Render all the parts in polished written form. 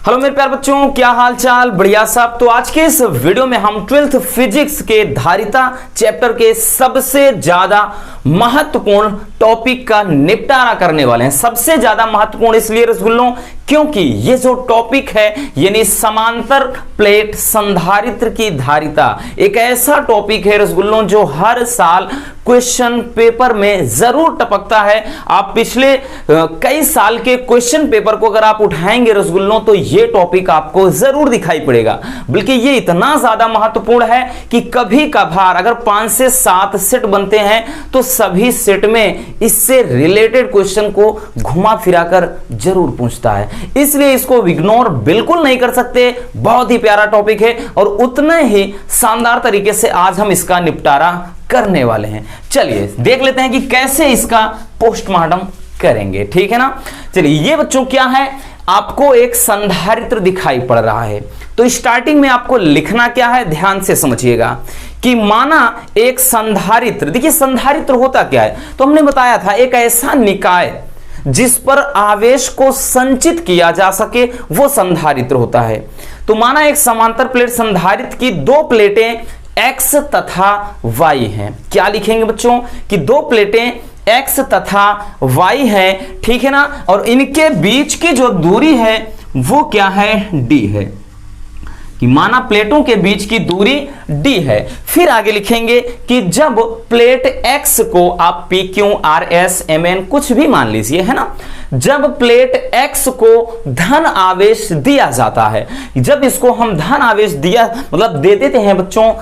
Hello मेरे प्यारे बच्चों, क्या हाल चाल? बढ़िया साहब। तो आज के इस वीडियो में हम 12th फिजिक्स के धारिता चैप्टर के सबसे ज्यादा महत्वपूर्ण टॉपिक का निपटारा करने वाले हैं। सबसे ज्यादा महत्वपूर्ण इसलिए रसगुल्लों क्योंकि ये जो टॉपिक है यानी समांतर प्लेट संधारित्र की धारिता एक ऐसा टॉपिक है रसगुल्लों जो हर साल क्वेश्चन पेपर में जरूर टपकता है। आप पिछले कई साल के क्वेश्चन पेपर को अगर आप उठाएंगे रसगुल्लों तो ये टॉपिक आपको जरूर दिखाई पड़ेगा। बल्कि ये इतना ज्यादा महत्वपूर्ण है कि कभी कभार अगर 5 से 7 सेट बनते हैं तो सभी सेट में इससे रिलेटेड क्वेश्चन को घुमा फिराकर जरूर पूछता है, इसलिए इसको इग्नोर बिल्कुल नहीं कर सकते। बहुत ही प्यारा टॉपिक है और उतने ही शानदार तरीके से आज हम इसका निपटारा करने वाले हैं। चलिए देख लेते हैं कि कैसे इसका पोस्टमार्टम करेंगे, ठीक है ना। चलिए ये बच्चों क्या है, आपको एक संधारित्र दिखाई पड़ रहा है तो स्टार्टिंग में आपको लिखना क्या है, ध्यान से समझिएगा कि माना एक संधारित्र। देखिए संधारित्र होता क्या है, तो हमने बताया था एक ऐसा निकाय जिस पर आवेश को संचित किया जा सके वो संधारित्र होता है। तो माना एक समांतर प्लेट संधारित्र की दो प्लेटें X तथा Y हैं। क्या लिखेंगे बच्चों कि दो प्लेटें X तथा Y है, ठीक है ना, और इनके बीच की जो दूरी है वो क्या है, D है। कि माना प्लेटों के बीच की दूरी D है। फिर आगे लिखेंगे कि जब प्लेट X को आप PQ RS MN कुछ भी मान लीजिए, है ना, जब प्लेट X को धन आवेश दिया जाता है, जब इसको हम धन आवेश दिया मतलब दे देते हैं बच्चों,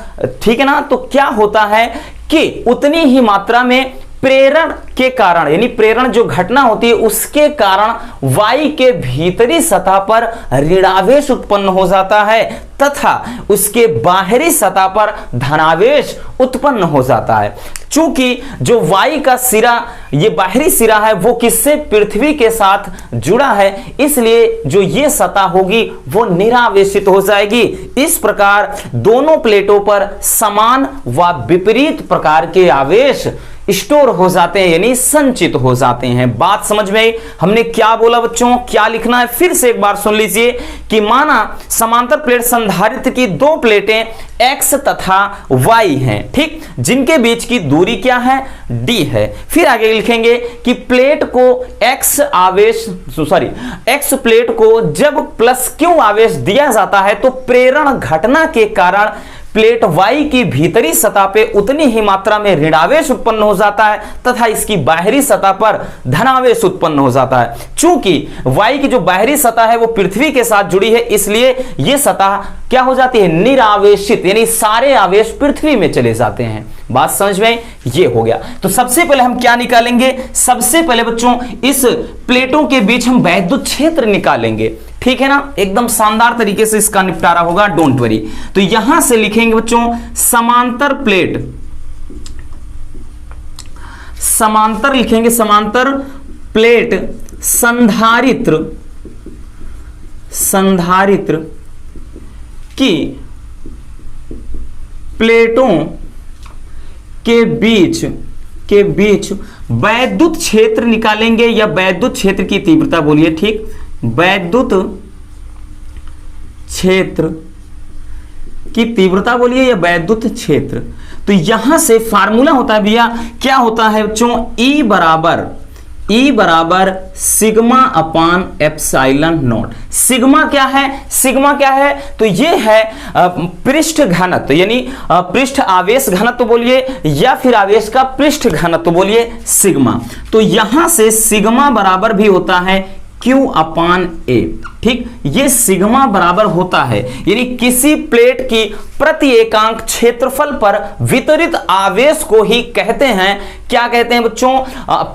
ठीक है ना, तो क्या होता है कि उतनी ही मात्रा में प्रेरण के कारण यानी प्रेरण जो घटना होती है उसके कारण Y के भीतरी सतह पर ऋणावेश उत्पन्न हो जाता है तथा उसके बाहरी सतह पर धनावेश उत्पन्न हो जाता है। चूंकि जो Y का सिरा ये बाहरी सिरा है वो किससे, पृथ्वी के साथ जुड़ा है, इसलिए जो ये सतह होगी वो निरावेशित हो जाएगी। इस प्रकार दोनों प्लेटों पर समान व विपरीत प्रकार के आवेश स्टोर हो जाते हैं यानी संचित हो जाते हैं। बात समझ में आई? हमने क्या बोला बच्चों, क्या लिखना है, फिर से एक बार सुन लीजिए कि माना समांतर प्लेट संधारित्र की दो प्लेटें X तथा Y हैं, ठीक, जिनके बीच की दूरी क्या है, D है। फिर आगे लिखेंगे कि प्लेट को X प्लेट को जब प्लस Q आवेश दिया जाता है तो प्रेरण घटना के कारण प्लेट Y की भीतरी सतह पे उतनी ही मात्रा में ऋणावेश उत्पन्न हो जाता है तथा इसकी बाहरी सतह पर धनावेश उत्पन्न हो जाता है। चूंकि Y की जो बाहरी सतह है वो पृथ्वी के साथ जुड़ी है, इसलिए ये सतह क्या हो जाती है, निरावेशित, यानी सारे आवेश पृथ्वी में चले जाते हैं। बात समझ में? ये हो गया। तो सबसे पहले हम क्या निकालेंगे, सबसे पहले बच्चों इस प्लेटों के बीच हम वैद्युत क्षेत्र निकालेंगे, ठीक है ना, एकदम शानदार तरीके से इसका निपटारा होगा, डोंट वरी। तो यहां से लिखेंगे बच्चों समांतर प्लेट, समांतर लिखेंगे, समांतर प्लेट संधारित्र, संधारित्र की प्लेटों के बीच वैद्युत क्षेत्र निकालेंगे या वैद्युत क्षेत्र की तीव्रता बोलिए, ठीक, वैद्युत क्षेत्र की तीव्रता बोलिए या वैद्युत क्षेत्र। तो यहां से फार्मूला होता है भैया, क्या होता है बच्चों, E बराबर sigma upon epsilon not. Sigma क्या है, सिग्मा क्या है, तो ये है पृष्ठ घनत्व यानी पृष्ठ आवेश घनत्व बोलिए या फिर आवेश का पृष्ठ घनत्व बोलिए, सिग्मा। तो यहां से सिग्मा बराबर भी होता है Q अपान A, ठीक, ये सिग्मा बराबर होता है यानी किसी प्लेट की प्रति एकांक क्षेत्रफल पर वितरित आवेश को ही कहते हैं, क्या कहते हैं बच्चों,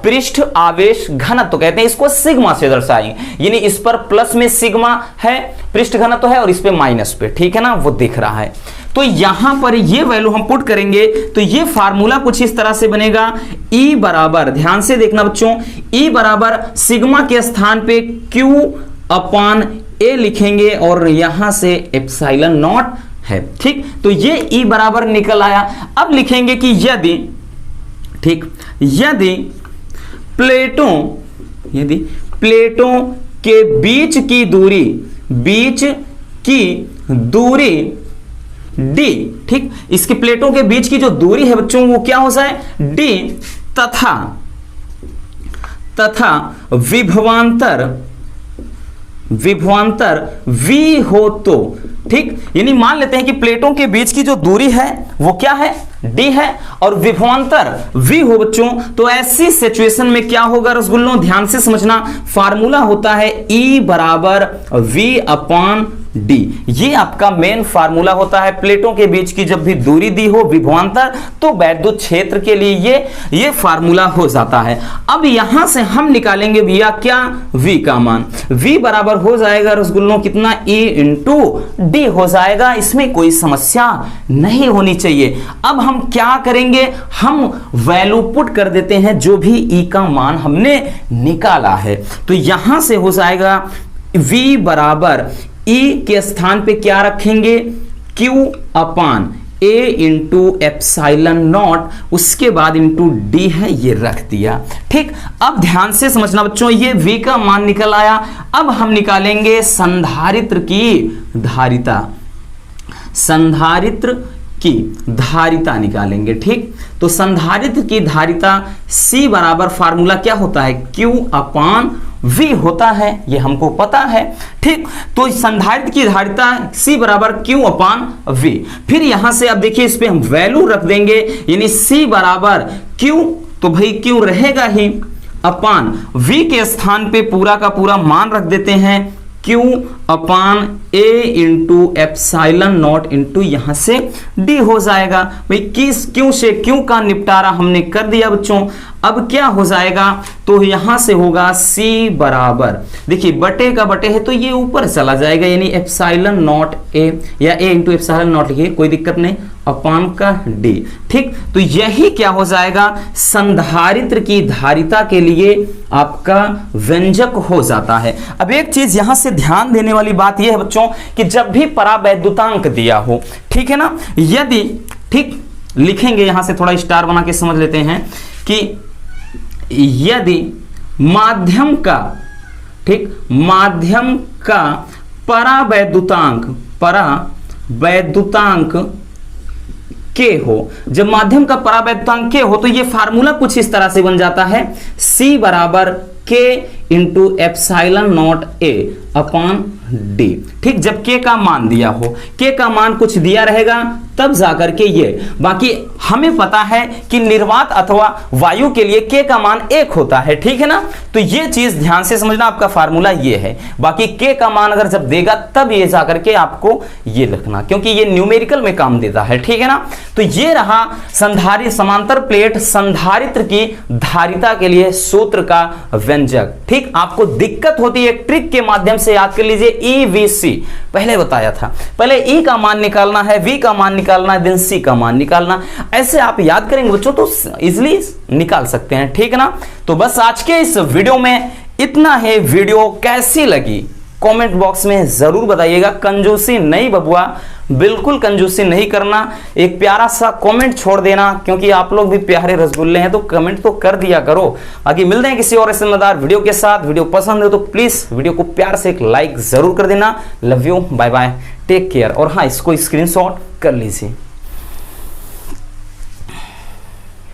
पृष्ठ आवेश घनत्व कहते हैं। इसको सिग्मा से दर्शाएंगे यानी इस पर प्लस में सिग्मा है पृष्ठ घनत्व है और इस पे माइनस पे, ठीक है ना, वो दिख रहा है। तो यहां पर ये वैल्यू हम पुट करेंगे तो ये फार्मूला कुछ इस तरह से बनेगा, E बराबर, ध्यान से देखना बच्चों, E बराबर सिग्मा के स्थान पे Q अपान A लिखेंगे और यहां से एप्सिलॉन नॉट है, ठीक। तो ये E बराबर निकल आया। अब लिखेंगे कि यदि, ठीक, यदि प्लेटों के बीच की दूरी बीच की दूरी d, ठीक, इसकी प्लेटों के बीच की जो दूरी है बच्चों वो क्या हो जाए d, तथा विभवांतर v हो तो, ठीक, यानी मान लेते हैं कि प्लेटों के बीच की जो दूरी है वो क्या है d है और विभवांतर v हो बच्चों, तो ऐसी सिचुएशन में क्या होगा रसगुल्लों, ध्यान से समझना, फार्मूला होता है E बराबर v अपॉन d, ये आपका मेन फार्मूला होता है। प्लेटों के बीच की जब भी दूरी दी हो विभवांतर, तो वैद्युत क्षेत्र के लिए ये फार्मूला हो जाता है। अब यहां से हम निकालेंगे भैया क्या, v का मान, v बराबर हो जाएगा रसगुल्लों कितना, E इंटू डी हो जाएगा, इसमें कोई समस्या नहीं होनी चाहिए। अब हम क्या करेंगे, हम वैल्यू पुट कर देते हैं जो भी E का मान हमने निकाला है, तो यहां से हो जाएगा v बराबर E के स्थान पे क्या रखेंगे, Q upon A into epsilon not, उसके बाद इंटू D है, ये रख दिया, ठीक। अब ध्यान से समझना बच्चों, ये V का मान निकल आया। अब हम निकालेंगे संधारित्र की धारिता, संधारित्र की धारिता निकालेंगे, ठीक। तो संधारित्र की धारिता C बराबर फार्मूला क्या होता है, Q अपान V होता है, ये हमको पता है, ठीक। तो संधारित्र की धारिता C बराबर Q अपान V। फिर यहां से अब देखिए इस पे हम वैल्यू रख देंगे, यानी C बराबर Q, तो भाई Q रहेगा ही, अपान V के स्थान पे पूरा का पूरा मान रख देते हैं Q upon A into epsilon not into यहां से D हो जाएगा। भाई किस Q से Q का निपटारा हमने कर दिया बच्चों। अब क्या हो जाएगा, तो यहां से होगा C बराबर, देखिए बटे का बटे है तो ये ऊपर चला जाएगा, यानी एप्साइलन नॉट A या A इंटू एप्साइलन नॉट लिखिए, कोई दिक्कत नहीं, अपान का D, ठीक। तो यही क्या हो जाएगा, संधारित्र की धारिता के लिए आपका व्यंजक हो जाता है। अब एक चीज यहां से ध्यान देने वाली बात यह है बच्चों कि जब भी परावैद्युतांक दिया हो, ठीक है ना, यदि, ठीक, लिखेंगे यहां से थोड़ा स्टार बना के समझ लेते हैं कि यदि माध्यम का, ठीक, माध्यम का परावैद्युतांक के हो, जब माध्यम का परावैद्युतांक के हो तो ये फार्मूला कुछ इस तरह से बन जाता है, C बराबर K into epsilon not A upon D, ठीक। जब K का मान दिया हो, K का मान कुछ दिया रहेगा तब जाकर के ये, बाकी हमें पता है कि निर्वात अथवा वायु के लिए K का मान 1 होता है, ठीक है ना। तो ये चीज ध्यान से समझना, आपका फार्मूला ये है। बाकी K का मान अगर जब देगा तब ये जाकर के आपको ये लिखना, क्योंकि ये न्यूमेरिकल में काम देता है, ठीक है ना। तो ये रहा संधारित्र, समांतर प्लेट संधारित्र की धारिता के लिए सूत्र का व्यंजक, ठीक। आपको दिक्कत होती है, ट्रिक के माध्यम से याद कर लीजिए, EVC पहले बताया था, पहले E का मान निकालना है, V का मान निकालना है, देन C का मान निकालना, ऐसे आप याद करेंगे बच्चों तो इजीली निकाल सकते हैं, ठीक है ना। तो बस आज के इस वीडियो में इतना है। वीडियो कैसी लगी कमेंट बॉक्स में जरूर बताइएगा। कंजूसी नहीं बबुआ, बिल्कुल कंजूसी नहीं करना, एक प्यारा सा कमेंट छोड़ देना, क्योंकि आप लोग भी प्यारे रसगुल्ले हैं तो कमेंट तो कर दिया करो। आगे मिलते हैं किसी और ऐसे मजेदार वीडियो के साथ। वीडियो पसंद हो तो प्लीज वीडियो को प्यार से एक लाइक जरूर कर देना। Love you, bye bye, take care. और हाँ, इसको स्क्रीनशॉट कर लीजिए।